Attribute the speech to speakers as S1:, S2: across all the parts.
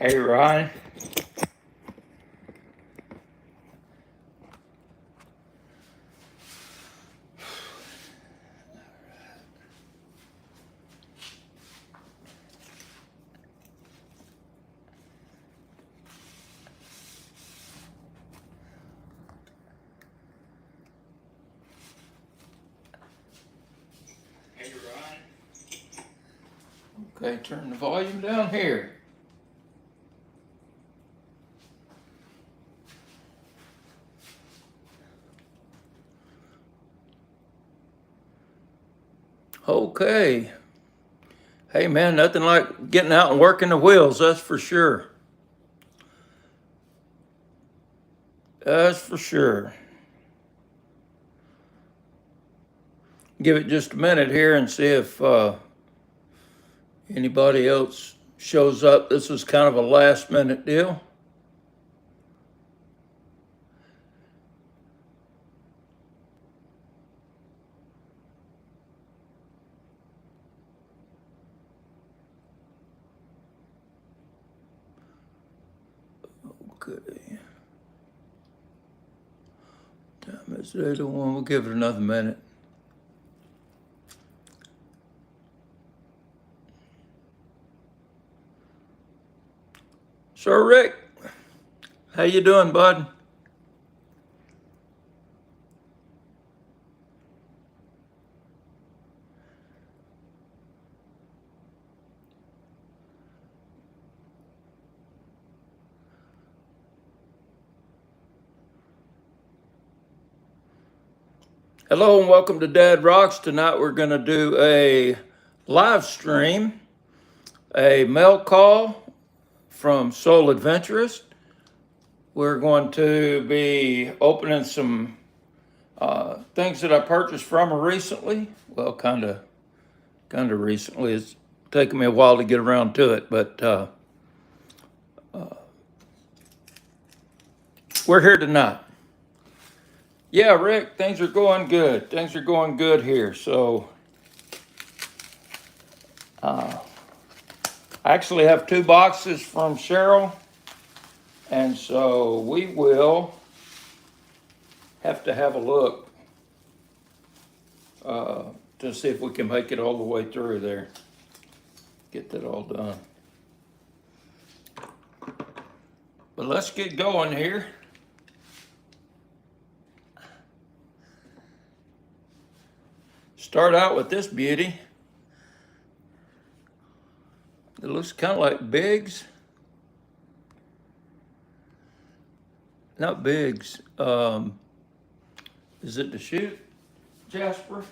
S1: Hey, Ron. Hey, Ron. Okay, turn the volume down here. Okay. Hey, man, nothing like getting out and working the wheels, that's for sure. That's for sure. Give it just a minute here and see if anybody else shows up. This was kind of a last minute deal. Okay. Time is 8:01. We'll give it another minute. Sir Rick, how you doing, bud? Hello and welcome to Dad Rocks. Tonight we're going to do a live stream, a mail call from Soul Adventurist. We're going to be opening some things that I purchased from her recently. Well, kind of recently. It's taken me a while to get around to it, but we're here tonight. Yeah, Rick, things are going good. Things are going good here. So I actually have 2 boxes from Cheryl. And so we will have to have a look to see if we can make it all the way through there. Get that all done. But let's get going here. Start out with this beauty. It looks kind of like Biggs. Not Biggs. Is it the shoot, Jasper?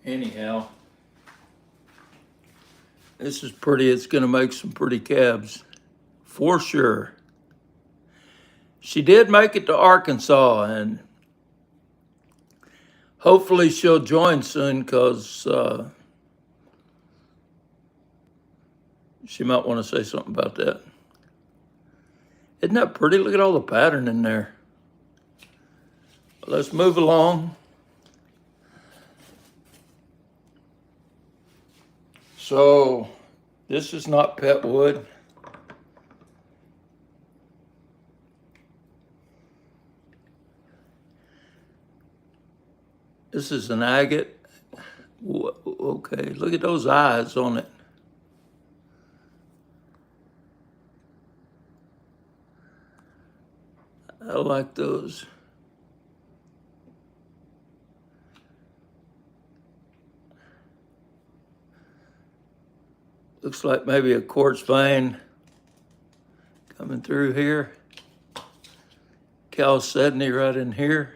S1: Anyhow, this is pretty. It's going to make some pretty cabs for sure. She did make it to Arkansas, and hopefully she'll join soon because she might want to say something about that. Isn't that pretty? Look at all the pattern in there. Let's move along. So this is not pet wood. This is an agate. Okay, look at those eyes on it. I like those. Looks like maybe a quartz vein coming through here. Chalcedony right in here.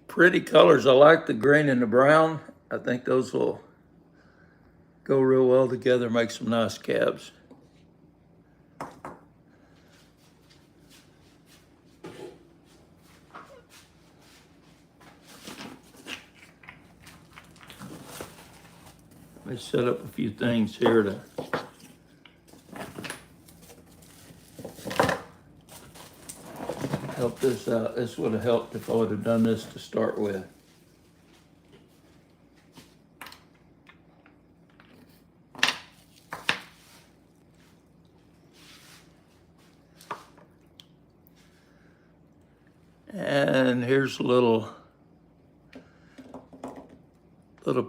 S1: Pretty colors. I like the green and the brown. I think those will go real well together, make some nice cabs. Let me set up a few things here to help this out. This would have helped if I would have done this to start with. And here's a little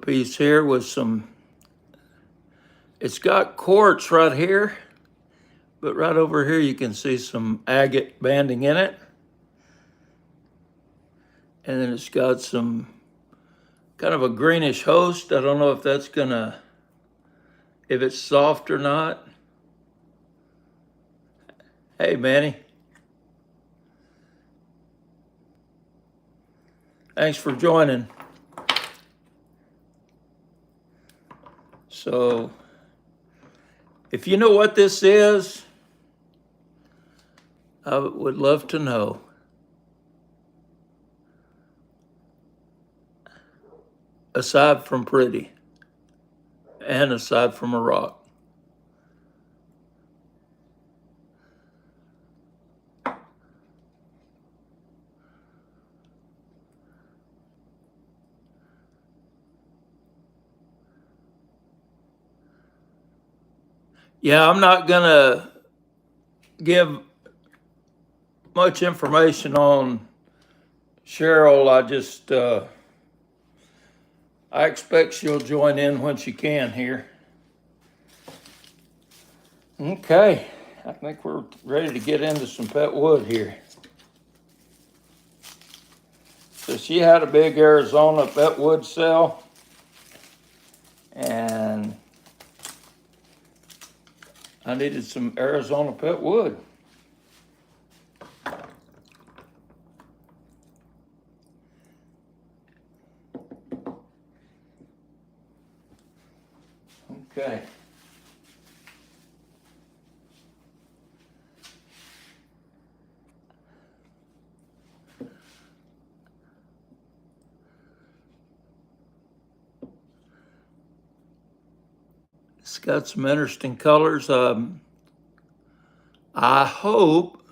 S1: piece here with some, it's got quartz right here, but right over here you can see some agate banding in it. And then it's got some kind of a greenish host. I don't know if that's gonna, if it's soft or not. Hey, Manny. Thanks for joining. So, if you know what this is, I would love to know. Aside from pretty, and aside from a rock. Yeah, I'm not gonna give much information on Cheryl. I expect she'll join in when she can here. Okay, I think we're ready to get into some pet wood here. So she had a big Arizona pet wood sale, and I needed some Arizona pet wood. Okay. It's got some interesting colors. I hope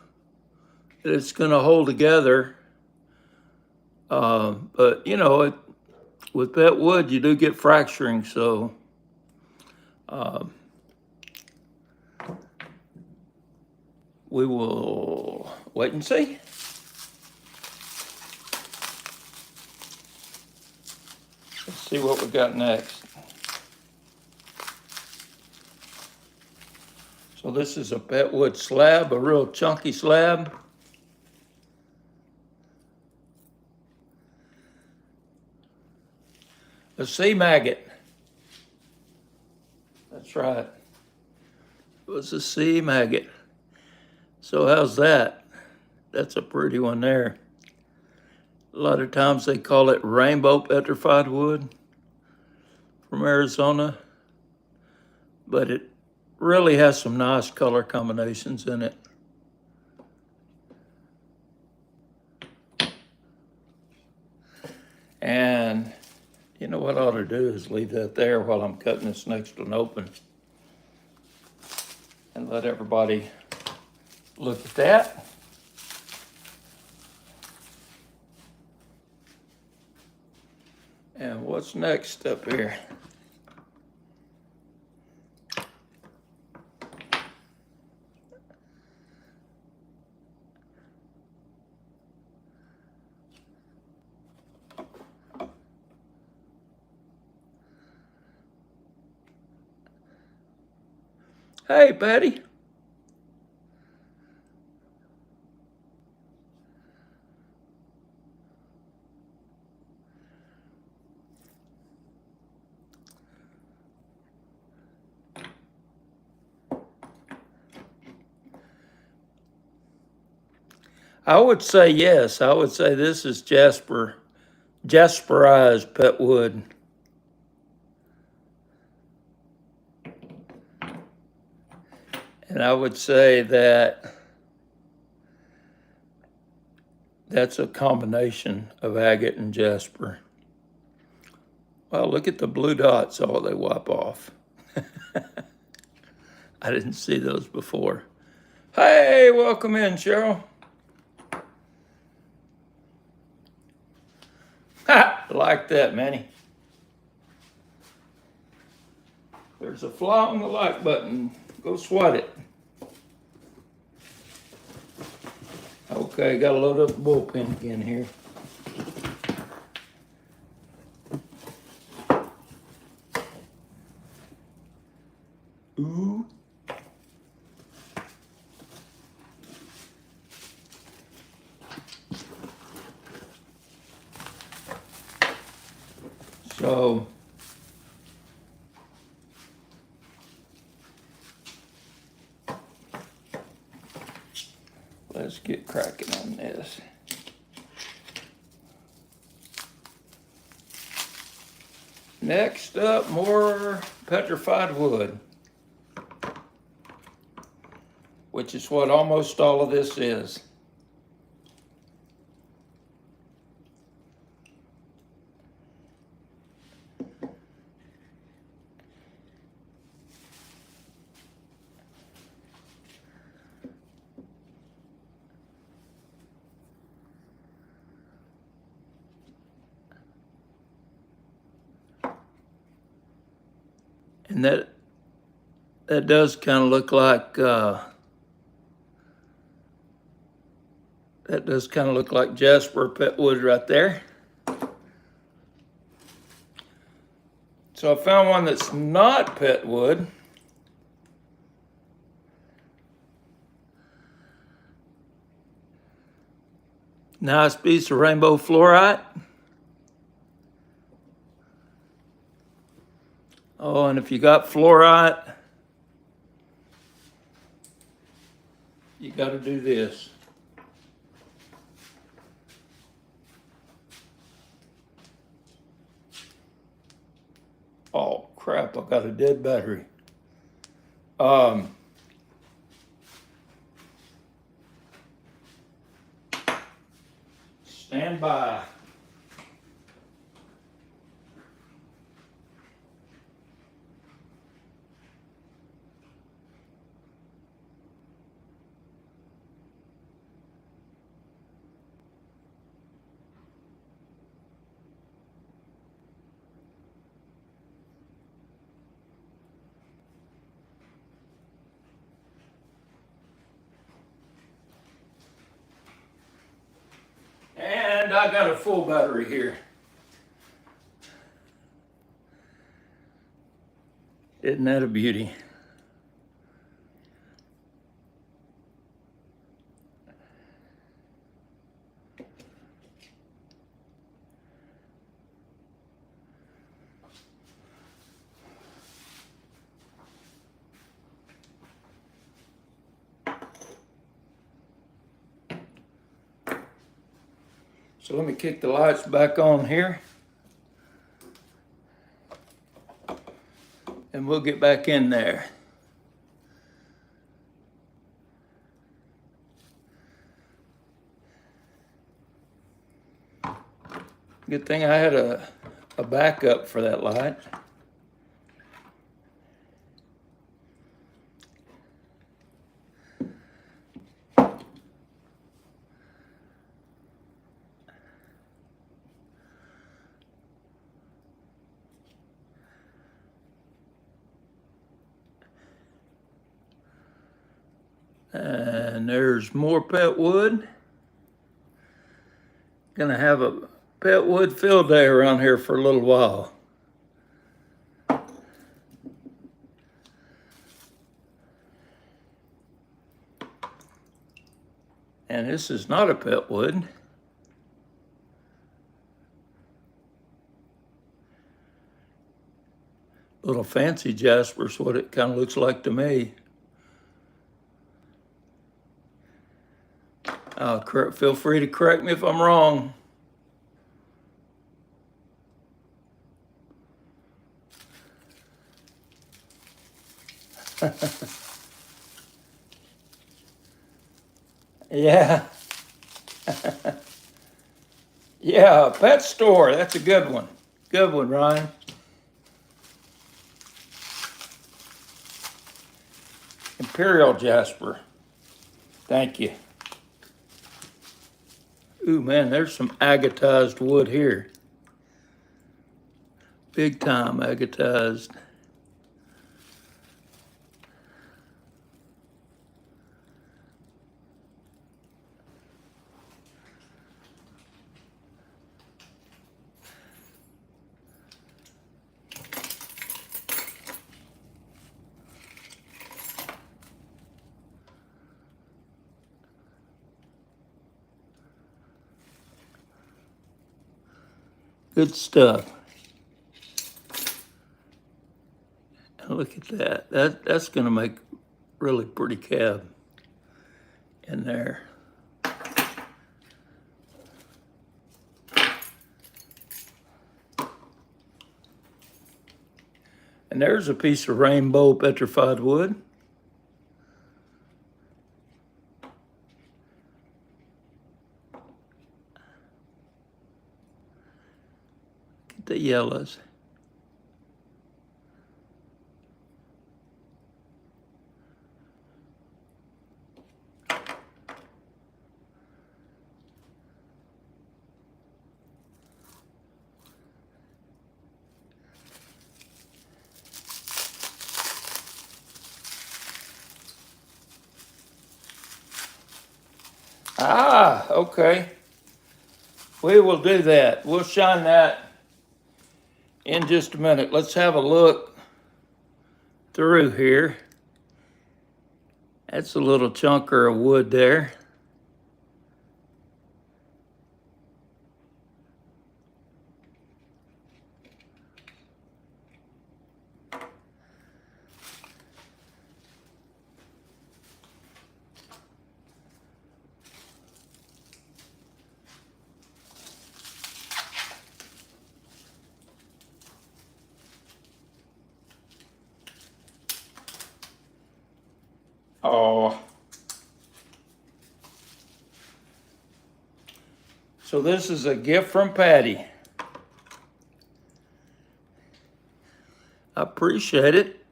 S1: that it's going to hold together. But you know, with pet wood, you do get fracturing, so we will wait and see. Let's see what we got next. So this is a pet wood slab, a real chunky slab. A sea maggot. That's right. It was a sea maggot. So how's that? That's a pretty one there. A lot of times they call it rainbow petrified wood from Arizona, but it really has some nice color combinations in it. And you know what I ought to do is leave that there while I'm cutting this next one open and let everybody look at that. And what's next up here? Hey, Patty. I would say yes. I would say this is jasperized pet wood. And I would say that that's a combination of agate and jasper. Well, look at the blue dots, all they wipe off. I didn't see those before. Hey, welcome in, Cheryl. like that, Manny. There's a fly on the like button. Go swat it. Okay, gotta load up the bullpen again here. Ooh. So let's get cracking on this. Next up, more petrified wood, which is what almost all of this is. And that does kind of look like jasper pet wood right there. So I found one that's not pet wood. Nice piece of rainbow fluorite. Oh, and if you got fluorite, you got to do this. Oh crap, I got a dead battery. Stand by. And I got a full battery here. Isn't that a beauty? So let me kick the lights back on here. And we'll get back in there. Good thing I had a backup for that light. And there's more pet wood. Gonna have a pet wood field day around here for a little while. And this is not a pet wood. Little fancy jasper's what it kind of looks like to me. Feel free to correct me if I'm wrong. Yeah. Yeah, pet store. That's a good one. Good one, Ryan. Imperial jasper. Thank you. Ooh, man, there's some agatized wood here. big time agatized. Good stuff. And look at that. That's going to make really pretty cab in there. And there's a piece of rainbow petrified wood. Get the yellows. Ah, okay. We will do that. We'll shine that in just a minute. Let's have a look through here. That's a little chunker of wood there. Oh. So this is a gift from Patty. I appreciate it.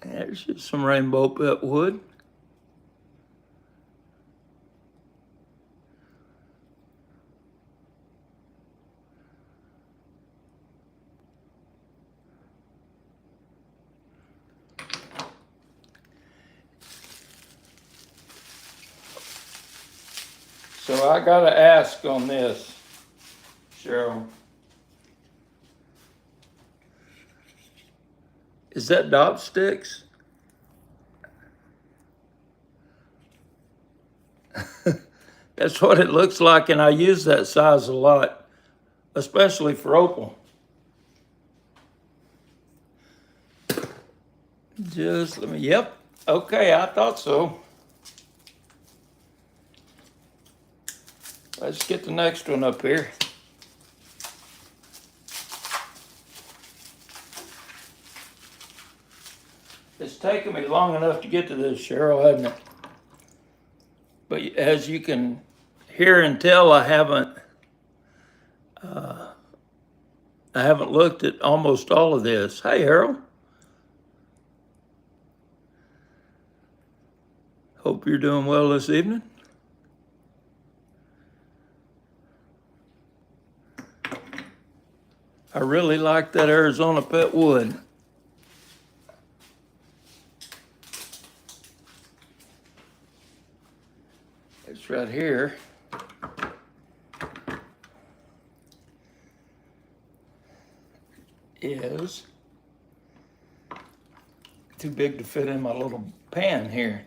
S1: There's just some rainbow pet wood. So I gotta ask on this, Cheryl. Is that dop sticks? That's what it looks like, and I use that size a lot, especially for opal. Just let me, yep, okay, I thought so. Let's get the next one up here. It's taken me long enough to get to this, Cheryl, hasn't it? But as you can hear and tell, I haven't looked at almost all of this. Hey, Harold. Hope you're doing well this evening. I really like that Arizona pet wood. It's right here. Is too big to fit in my little pan here.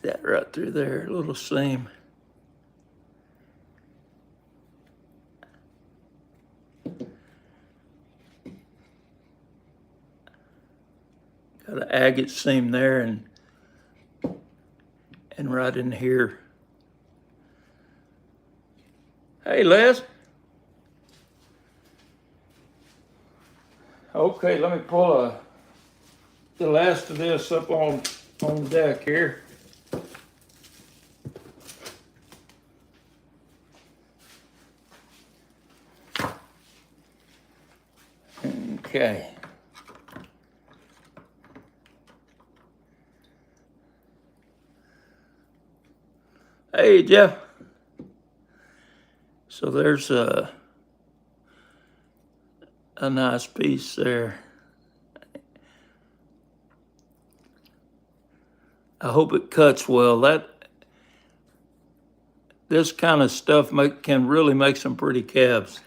S1: That right through there, a little seam. Got an agate seam there and right in here. Hey, Les. Okay, let me pull the last of this up on the deck here. Okay. Hey, Jeff. So there's a nice piece there. I hope it cuts well. This kind of stuff can really make some pretty cabs.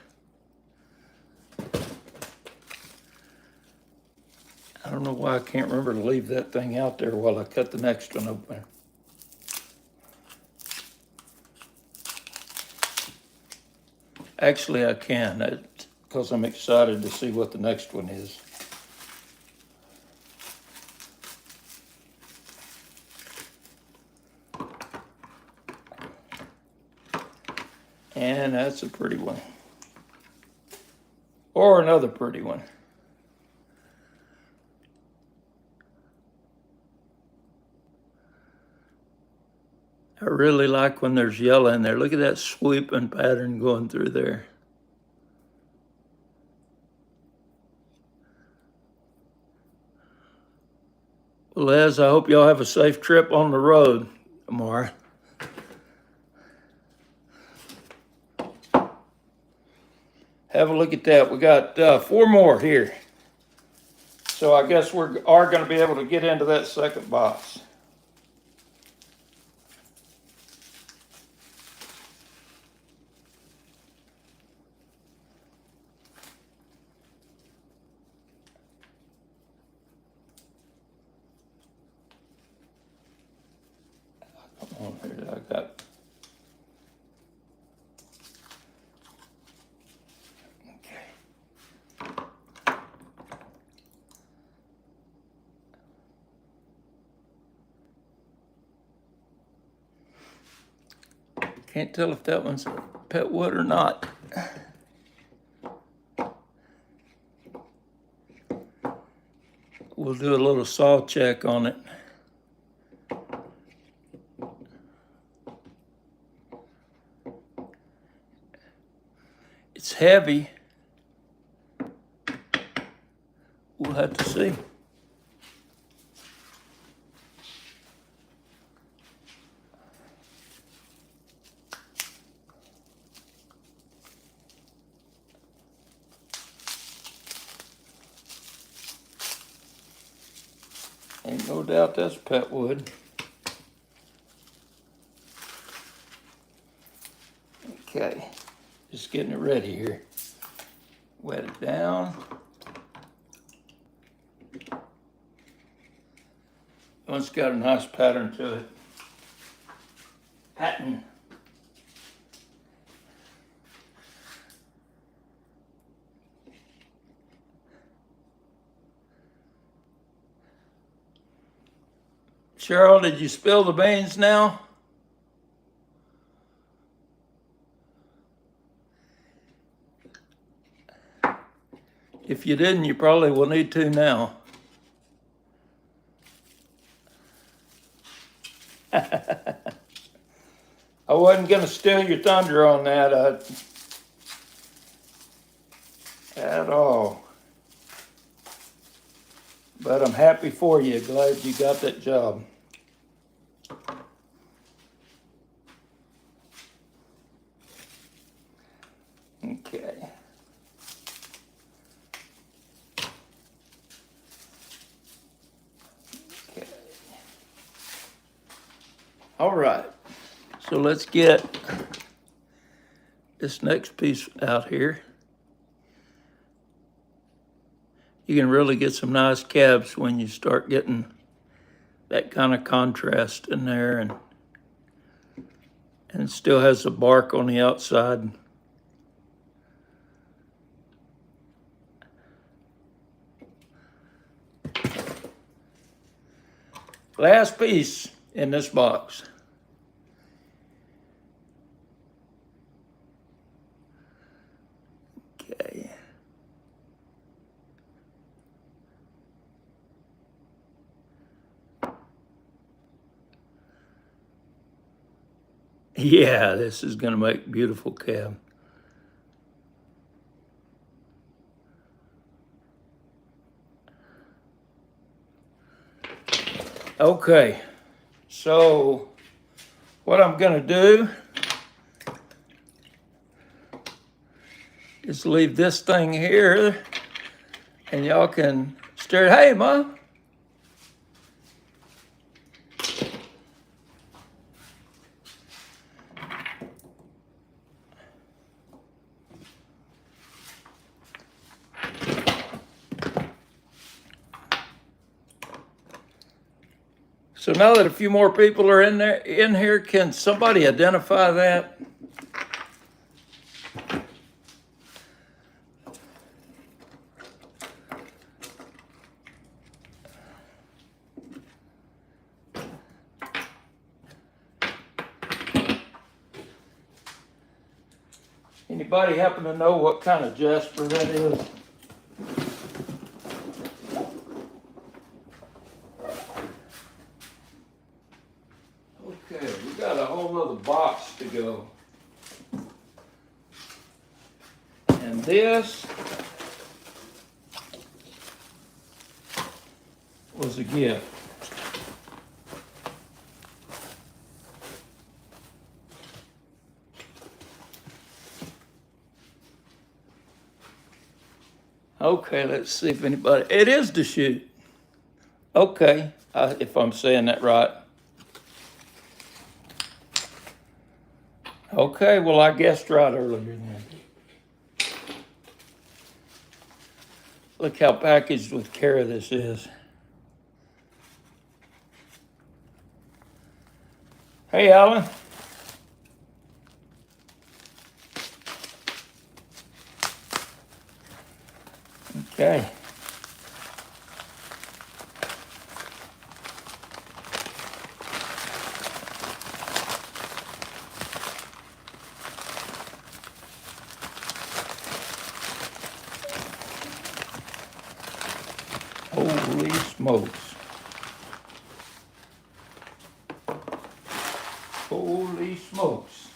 S1: I don't know why I can't remember to leave that thing out there while I cut the next one open. Actually, I can, because I'm excited to see what the next one is. And that's a pretty one. Or another pretty one. I really like when there's yellow in there. Look at that sweeping pattern going through there. Well, Les, I hope y'all have a safe trip on the road tomorrow. Have a look at that. We got 4 more here. So I guess we are going to be able to get into that second box. Come on here, I got. Can't tell if that one's pet wood or not. We'll do a little saw check on it. It's heavy. We'll have to see. Ain't no doubt that's pet wood. Okay, just getting it ready here. Wet it down. It's got a nice pattern to it. Pattern. Cheryl, did you spill the beans now? If you didn't, you probably will need to now. I wasn't going to steal your thunder on that at all. But I'm happy for you. Glad you got that job. Okay. Okay. All right. So let's get this next piece out here. You can really get some nice cabs when you start getting that kind of contrast in there, and it still has the bark on the outside. Last piece in this box. Okay. Yeah, this is going to make beautiful cab. Okay, so what I'm gonna do is leave this thing here and y'all can stare. Hey, Ma. So now that a few more people are in here, can somebody identify that? Anybody happen to know what kind of jasper that is? Okay, we got a whole other box to go. And this was a gift. Okay, let's see if anybody, it is the chute. Okay, if I'm saying that right. Okay, well, I guessed right earlier then. Look how packaged with care this is. Hey, Alan. Okay. Holy smokes. Holy smokes.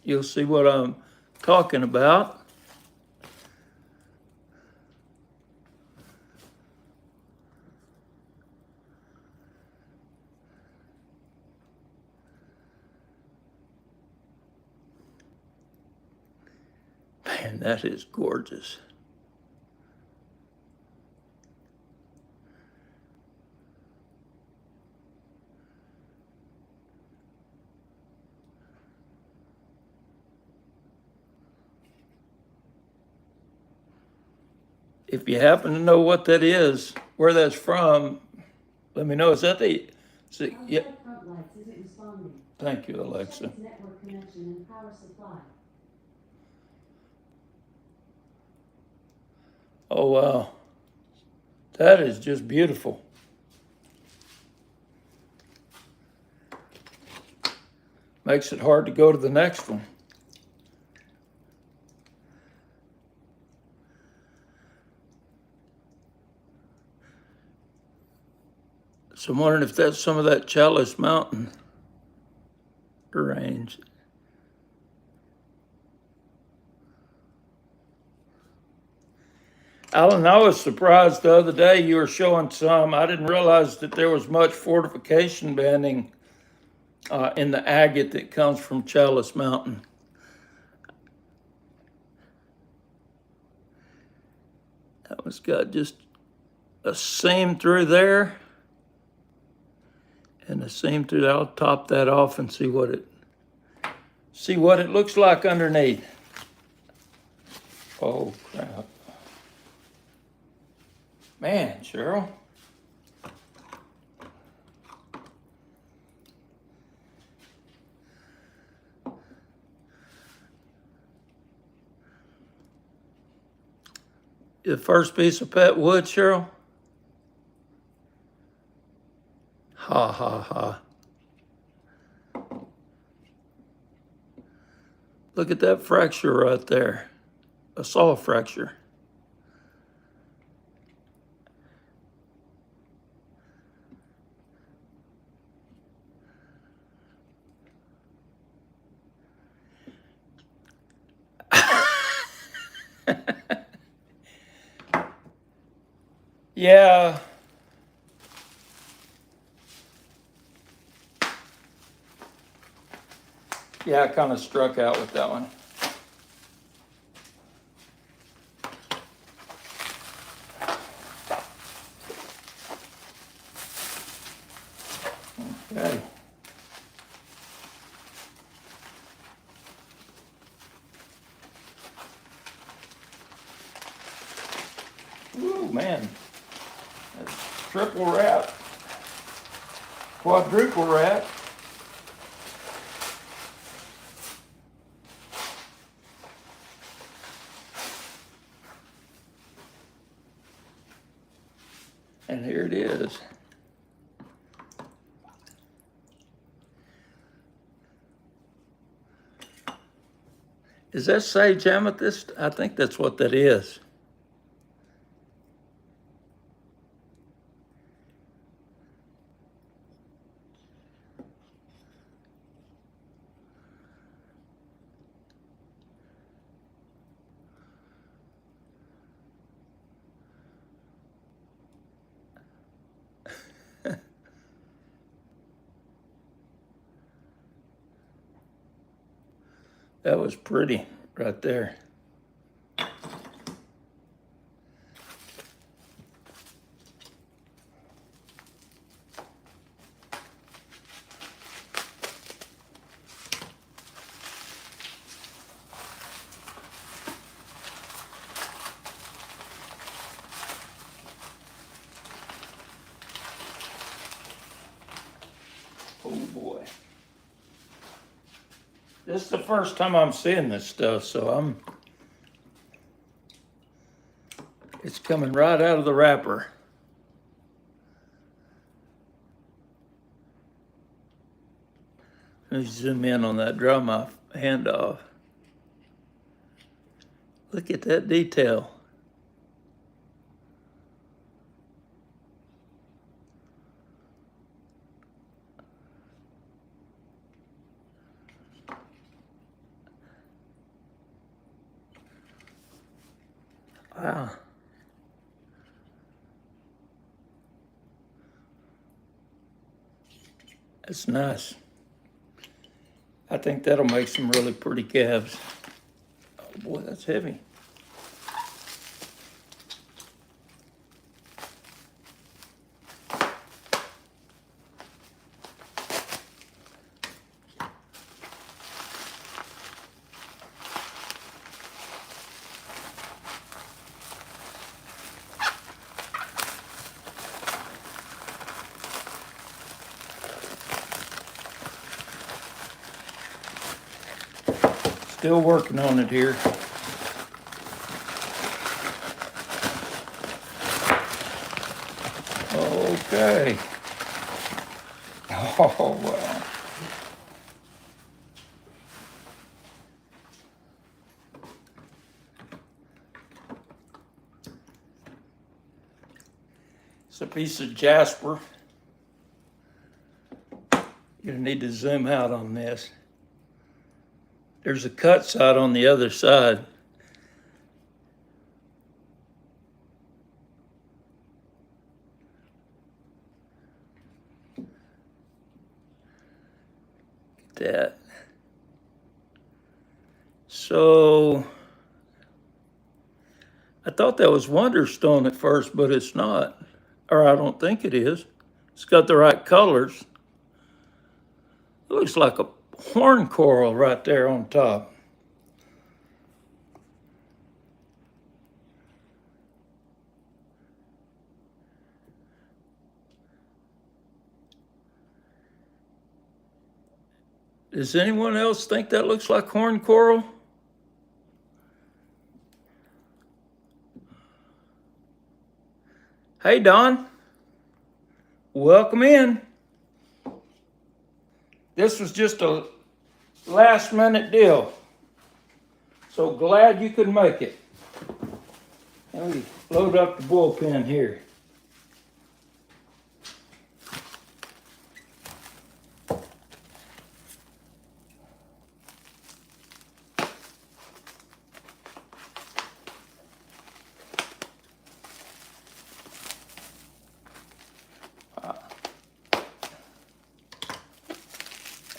S1: You'll see what I'm talking about. Man, that is gorgeous. If you happen to know what that is, where that's from, let me know. Is that the? Yeah. Thank you, Alexa.
S2: Network connection and power supply.
S1: Oh, wow. That is just beautiful. Makes it hard to go to the next one. So I'm wondering if that's some of that Chalice Mountain range. Alan, I was surprised the other day you were showing some. I didn't realize that there was much fortification banding in the agate that comes from Chalice Mountain. That one's got just a seam through there and a seam through there. I'll top that off and see what it looks like underneath. Oh crap. Man, Cheryl. The first piece of pet wood, Cheryl? Ha ha ha. Look at that fracture right there. A saw fracture. Yeah. Yeah, I kind of struck out with that one. Okay. Ooh, man. That's triple wrap. Quadruple wrap. And here it is. Is that sage amethyst? I think that's what that is. That was pretty right there. Oh boy. This is the first time I'm seeing this stuff, so it's coming right out of the wrapper. Let me zoom in on that, draw my hand off. Look at that detail. Wow. That's nice. I think that'll make some really pretty calves. Oh boy, that's heavy. Still working on it here. Okay. Oh, wow. It's a piece of jasper. You're gonna need to zoom out on this. There's a cut side on the other side. Get that. So, I thought that was Wonderstone at first, but it's not. Or I don't think it is. It's got the right colors. It looks like a horn coral right there on top. Does anyone else think that looks like horn coral? Hey, Don. Welcome in. This was just a last minute deal. So glad you could make it. Let me load up the bullpen here.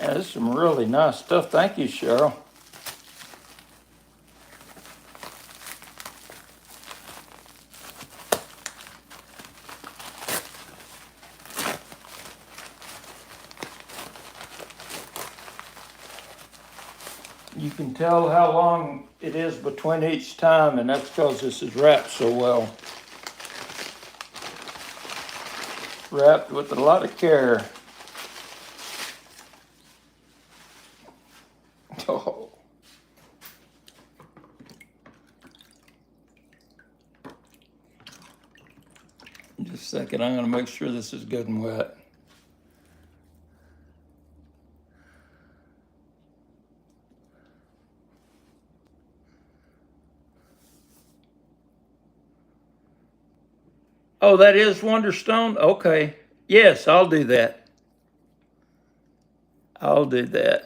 S1: And Man, this is some really nice stuff. Thank you, Cheryl. You can tell how long it is between each time, and that's because this is wrapped so well. Wrapped with a lot of care. Oh. Just a second, I'm going to make sure this is good and wet. Oh, that is Wonderstone? Okay. Yes, I'll do that. I'll do that.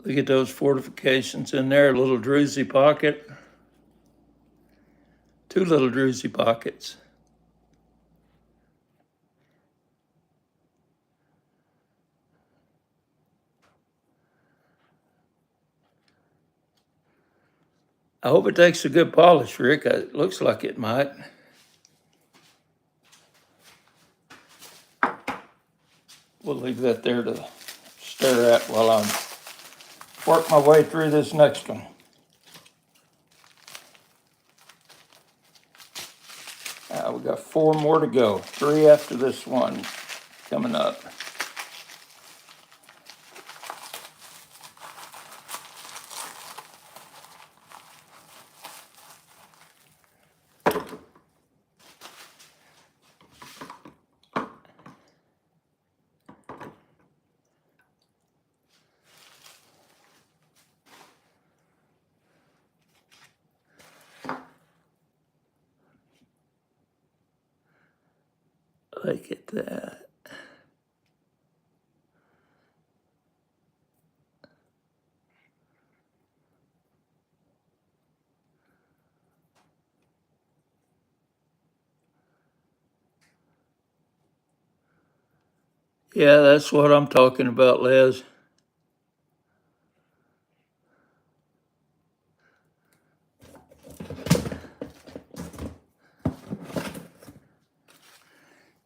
S1: Look at those fortifications in there, a little druzy pocket. Two little druzy pockets. I hope it takes a good polish, Rick. It looks like it might. We'll leave that there to stare at while I work my way through this next one. We got 4 more to go. 3 after this one coming up. Look at that. Yeah, that's what I'm talking about, Les.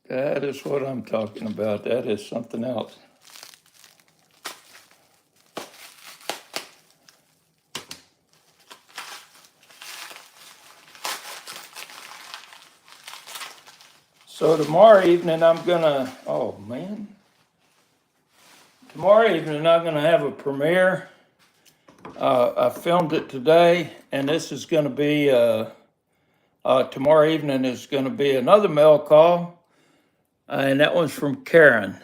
S1: That is what I'm talking about. That is something else. So tomorrow evening I'm gonna, oh man. Tomorrow evening I'm gonna have a premiere. I filmed it today, and this is gonna be, tomorrow evening is gonna be another mail call, and that one's from Karen.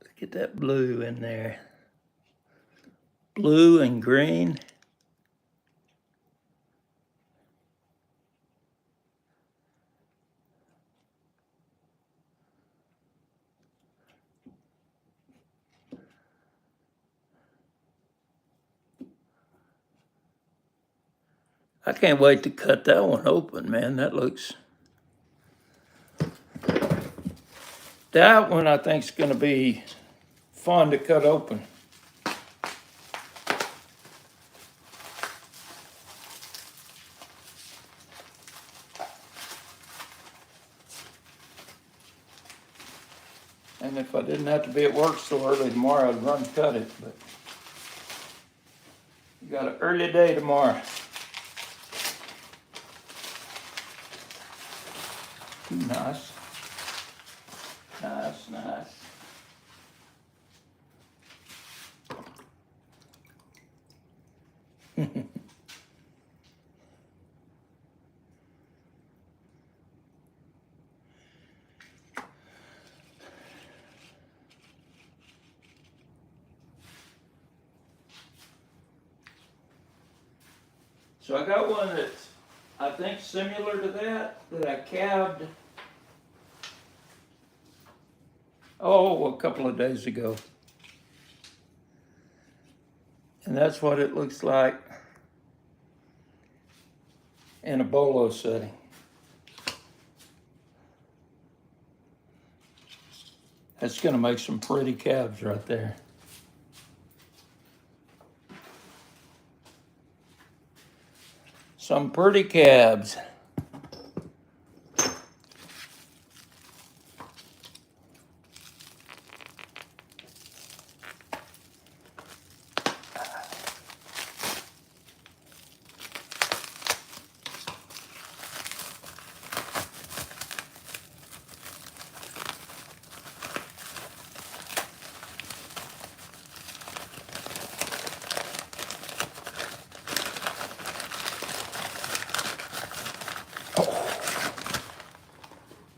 S1: Look at that blue in there. Blue and green. I can't wait to cut that one open, man. That one I think is gonna be fun to cut open. And if I didn't have to be at work so early tomorrow, I'd run and cut it, but we got an early day tomorrow. Nice. Nice, nice. So I got one that's, I think, similar to that I cabbed, a couple of days ago. And that's what it looks like in a bolo setting. That's going to make some pretty calves right there. Some pretty calves.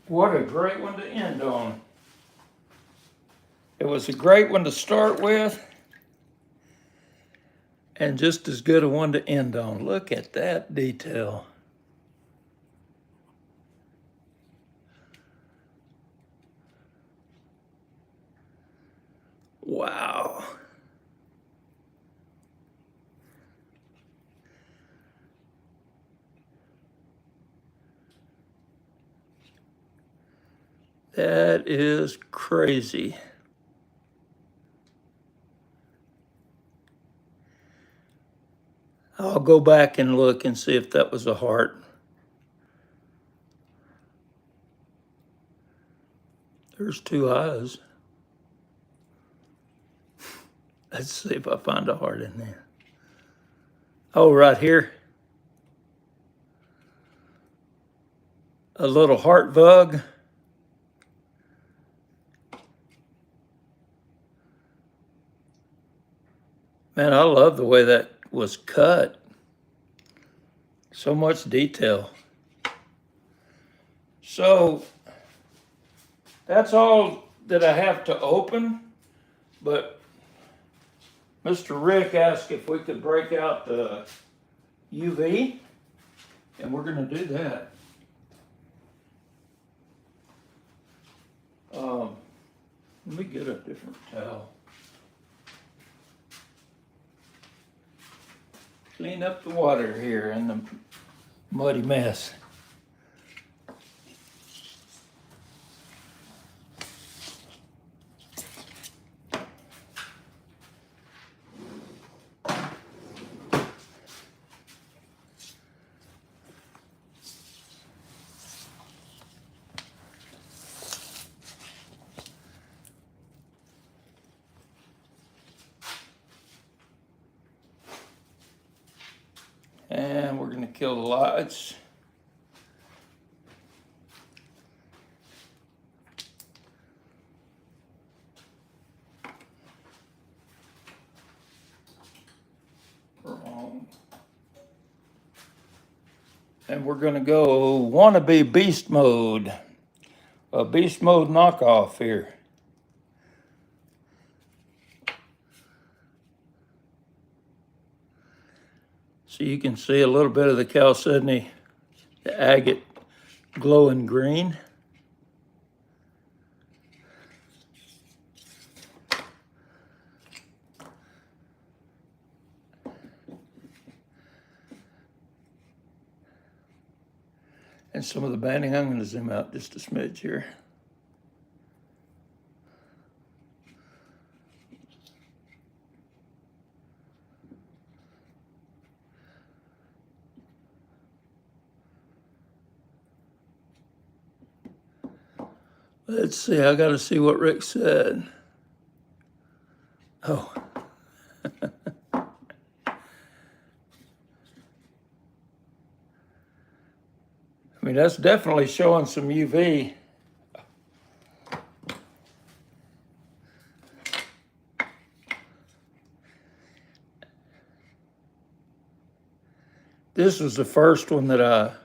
S1: What a great one to end on. It was a great one to start with, and just as good a one to end on. Look at that detail. Wow. That is crazy. I'll go back and look and see if that was a heart. There's two eyes. Let's see if I find a heart in there. Oh, right here. A little heart bug. Man, I love the way that was cut. So much detail. So that's all that I have to open, but Mr. Rick asked if we could break out the UV, and we're going to do that. Let me get a different towel. Clean up the water here in the muddy mess. And we're going to kill the lights. Wrong. And we're going to go wannabe beast mode. A beast mode knockoff here. So you can see a little bit of the chalcedony, the agate glowing green. And some of the banding, I'm going to zoom out just a smidge here. Let's see, I got to see what Rick said. Oh. I mean, that's definitely showing some UV. This was the first one that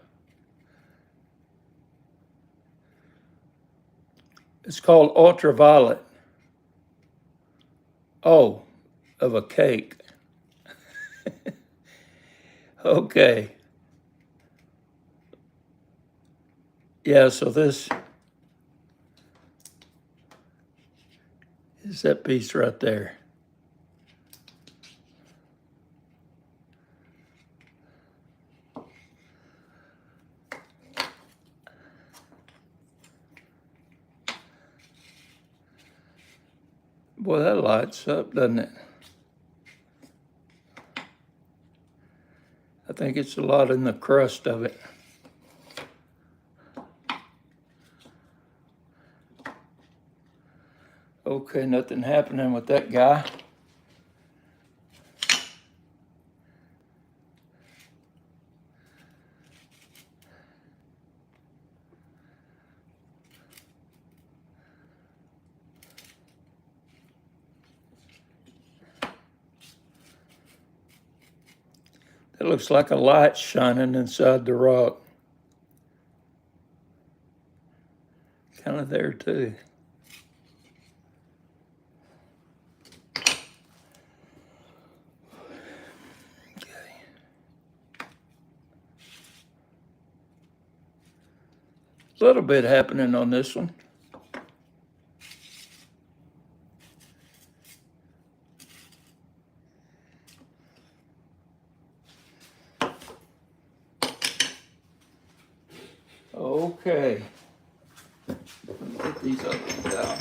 S1: it's called ultraviolet. Oh, of a cake. Okay. Yeah, so this is that piece right there. Boy, that lights up, doesn't it? I think it's a lot in the crust of it. Okay, nothing happening with that guy. It looks like a light shining inside the rock. Kind of there too. Okay. A little bit happening on this one. Okay. Let me get these other ones out.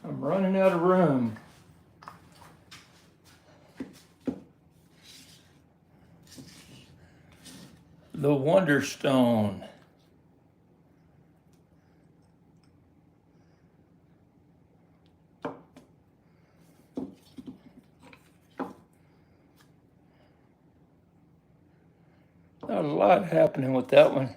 S1: I'm running out of room. The Wonderstone. Not a lot happening with that one.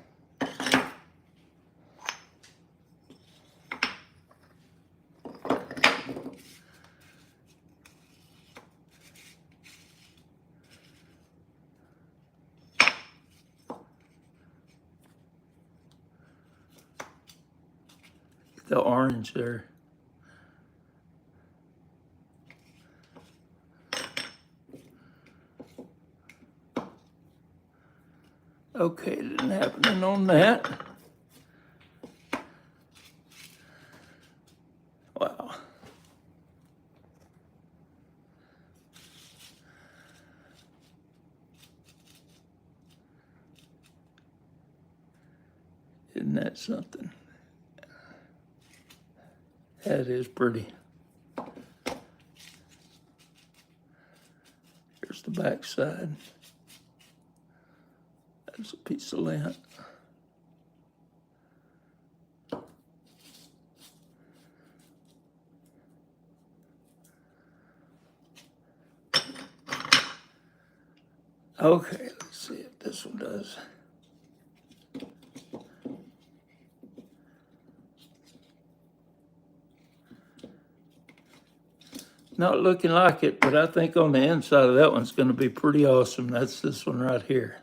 S1: The orange there. Okay, didn't happen on that. Wow. Isn't that something? That is pretty. Here's the back side. That's a piece of lint. Okay, let's see if this one does. Not looking like it, but I think on the inside of that one's going to be pretty awesome. That's this one right here.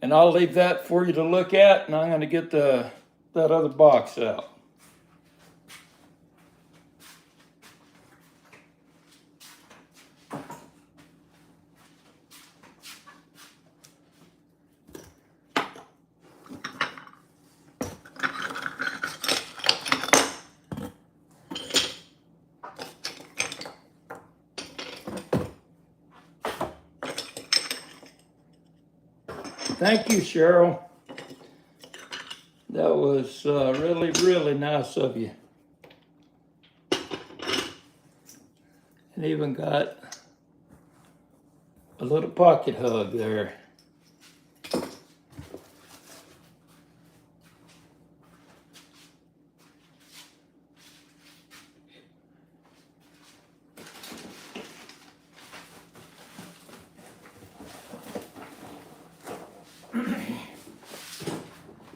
S1: And I'll leave that for you to look at, and I'm going to get that other box out. Thank you, Cheryl. That was really, really nice of you. And even got a little pocket hug there.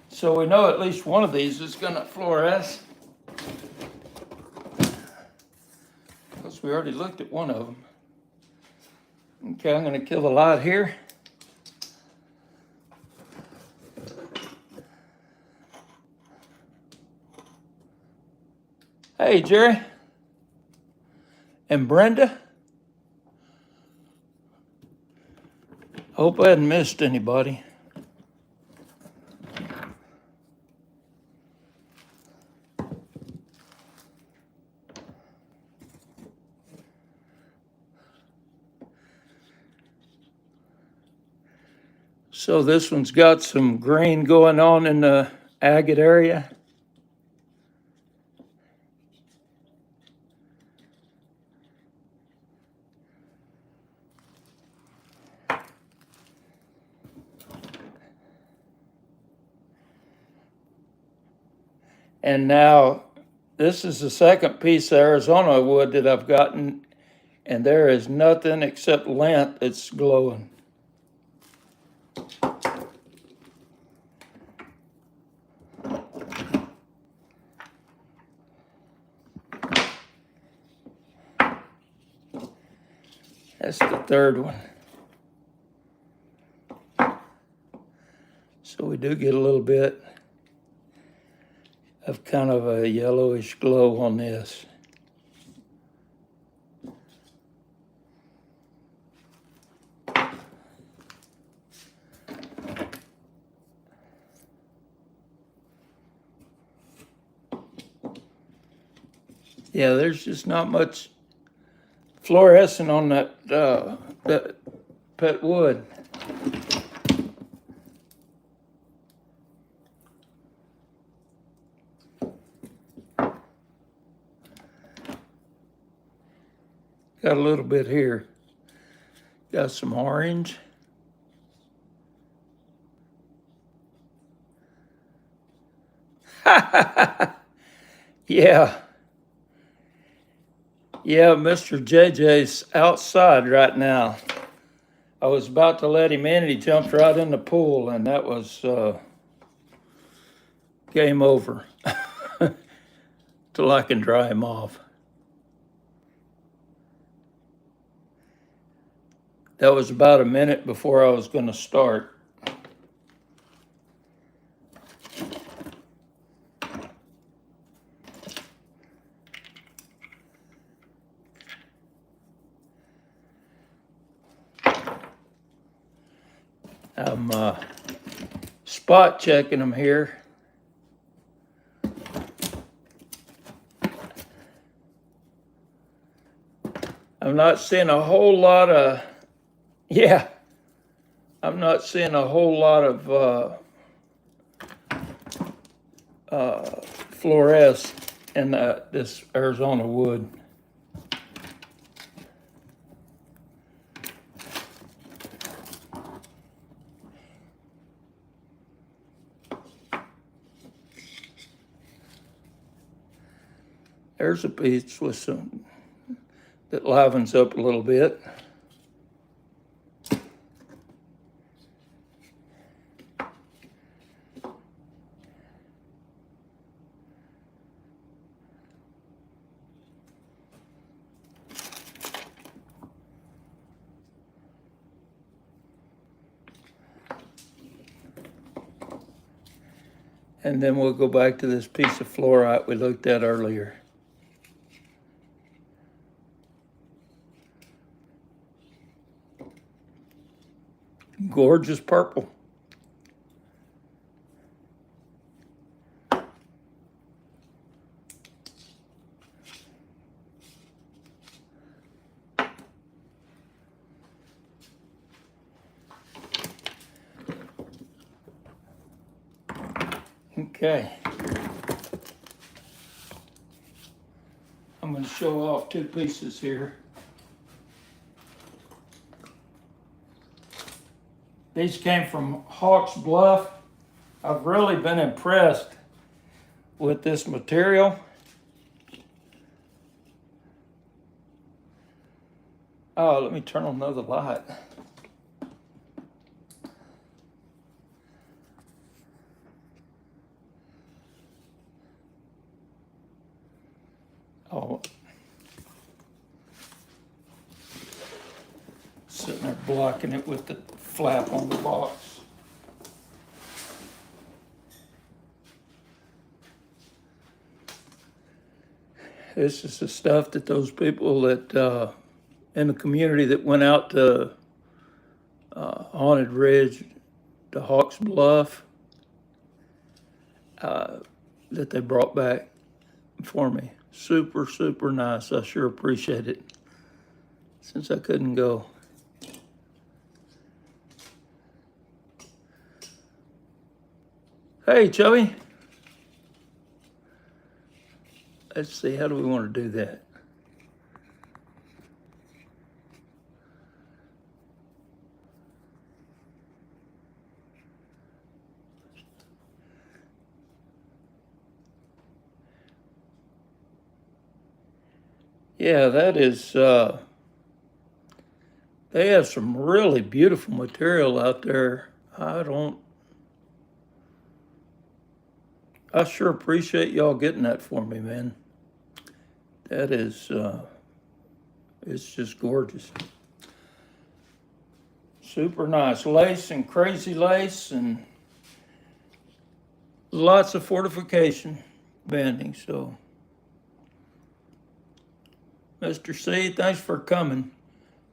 S1: So we know at least one of these is going to fluoresce. Because we already looked at one of them. Okay, I'm going to kill the light here. Hey, Jerry. And Brenda. Hope I hadn't missed anybody. So this one's got some green going on in the agate area. And now this is the second piece of Arizona wood that I've gotten, and there is nothing except lint that's glowing. That's the third one. So we do get a little bit of kind of a yellowish glow on this. Yeah, there's just not much fluorescent on that pet wood. Got a little bit here. Got some orange. Yeah. Yeah, Mr. JJ's outside right now. I was about to let him in and he jumped right in the pool, and that was game over till I can dry him off. That was about a minute before I was going to start. I'm spot checking them here. I'm not seeing a whole lot of, yeah, I'm not seeing a whole lot of fluoresce in this Arizona wood. There's a piece with some that livens up a little bit. And then we'll go back to this piece of fluorite we looked at earlier. Gorgeous purple. Okay. I'm going to show off two pieces here. These came from Hawks Bluff. I've really been impressed with this material. Oh, let me turn on another light. Oh, sitting there blocking it with the flap on the box. This is the stuff that those people that in the community that went out to Haunted Ridge, to Hawks Bluff, that they brought back for me. Super, super nice. I sure appreciate it since I couldn't go. Hey, Chubby. Let's see, how do we want to do that? Yeah, that is, they have some really beautiful material out there. I sure appreciate y'all getting that for me, man. That is, it's just gorgeous. Super nice lace and crazy lace and lots of fortification banding. So, Mr. C, thanks for coming.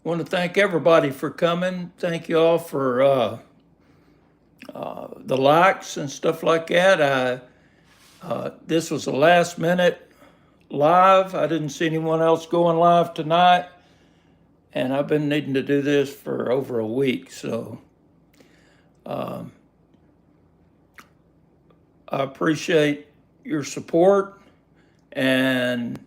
S1: Want to thank everybody for coming. Thank you all for the likes and stuff like that. This was a last minute live. I didn't see anyone else going live tonight, and I've been needing to do this for over a week. So I appreciate your support, and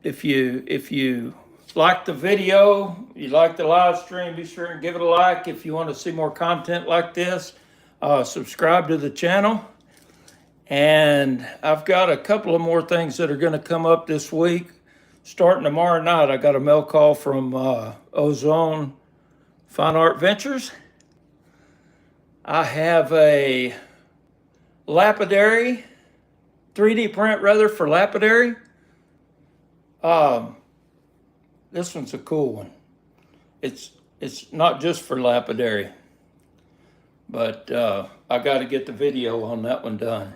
S1: if you like the video, you like the live stream, be sure and give it a like. If you want to see more content like this, subscribe to the channel. And I've got a couple of more things that are going to come up this week. Starting tomorrow night, I got a mail call from Ozone Fine Art Ventures. I have a lapidary, 3D print rather, for lapidary. This one's a cool one. It's not just for lapidary, but I got to get the video on that one done.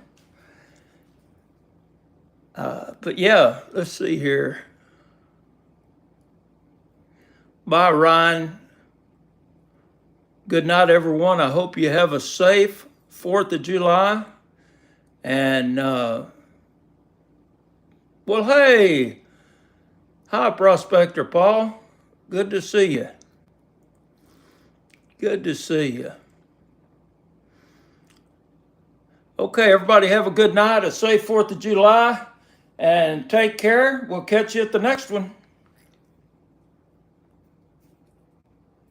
S1: But yeah, let's see here. Bye, Ryan. Good night, everyone. I hope you have a safe 4th of July. And, well, hey. Hi, Prospector Paul. Good to see you. Good to see you. Okay, everybody have a good night, a safe 4th of July, and take care. We'll catch you at the next one.